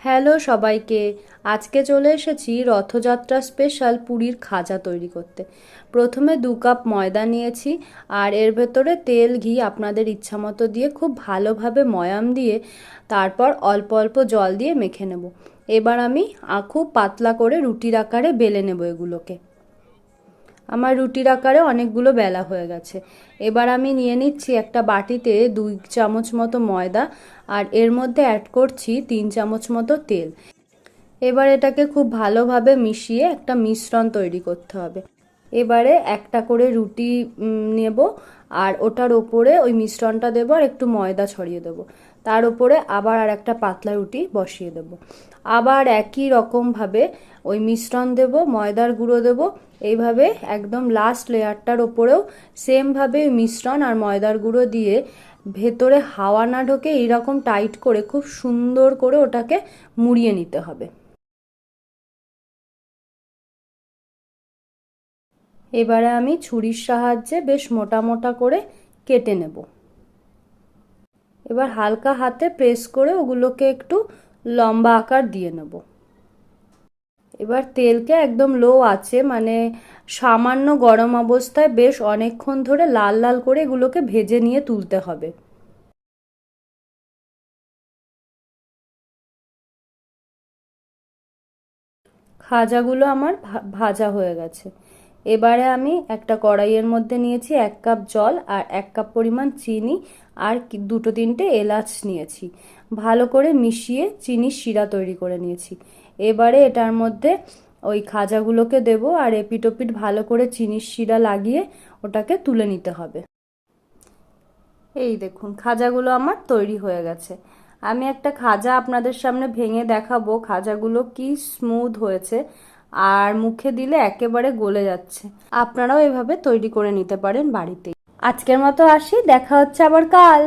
Hello সবাইকে। আজকে চলে এসেছি রথযাত্রা স্পেশাল পুরীর খাজা তৈরি করতে। প্রথমে 2 কাপ ময়দা নিয়েছি, আর এর ভেতরে তেল ঘি আপনাদের ইচ্ছা মতো দিয়ে খুব ভালোভাবে ময়াম দিয়ে তারপর অল্প অল্প জল দিয়ে মেখে নেব। এবার আমি খুব পাতলা করে রুটির আকারে বেলে নেব এগুলোকে। আমার রুটির আকারে অনেকগুলো বেলা হয়ে গেছে। এবার আমি নিয়ে নিচ্ছি একটা বাটিতে 2 চামচ মতো ময়দা, আর এর মধ্যে অ্যাড করছি 3 চামচ মতো তেল। এবার এটাকে খুব ভালোভাবে মিশিয়ে একটা মিশ্রণ তৈরি করতে হবে। এবারে একটা করে রুটি নেব, আর ওটার ওপরে ওই মিশ্রণটা দেবো আর একটু ময়দা ছড়িয়ে দেবো। তার উপরে আবার আর একটা পাতলা রুটি বসিয়ে দেব। আবার একই রকমভাবে ওই মিশ্রণ দেব, ময়দার গুঁড়ো দেব। এইভাবে একদম লাস্ট লেয়ারটার ওপরেও সেমভাবে মিশ্রণ আর ময়দার গুঁড়ো দিয়ে ভেতরে হাওয়া না ঢোকে এইরকম টাইট করে খুব সুন্দর করে ওটাকে মুড়িয়ে নিতে হবে। এবারে আমি ছুরির সাহায্যে বেশ মোটা মোটা করে কেটে নেব। এবার হালকা হাতে প্রেস করে ওগুলোকে একটু লম্বা আকার দিয়ে নেব। এবার তেলকে একদম লো আছে, মানে সামান্য গরম অবস্থায় বেশ অনেকক্ষণ ধরে লাল লাল করে এগুলোকে ভেজে নিয়ে তুলতে হবে। খাজাগুলো আমার ভাজা হয়ে গেছে। এবারে আমি একটা কড়াইয়ের মধ্যে নিয়েছি 1 কাপ জল আর 1 কাপ পরিমাণ চিনি, আর 2-3টে এলাচ নিয়েছি। ভালো করে মিশিয়ে চিনির শিরা তৈরি করে নিয়েছি। এবারে এটার মধ্যে ওই খাজাগুলোকে দেব, আর এপিট ওপিট ভালো করে চিনির শিরা লাগিয়ে ওটাকে তুলে নিতে হবে। এই দেখুন, খাজাগুলো আমার তৈরি হয়ে গেছে। আমি একটা খাজা আপনাদের সামনে ভেঙে দেখাবো খাজাগুলো কি স্মুথ হয়েছে, আর মুখে দিলে একেবারে গলে যাচ্ছে। আপনারাও এভাবে তৈরি করে নিতে পারেন বাড়িতেই। আজকের মতো আসি, দেখা হচ্ছে আবার কাল।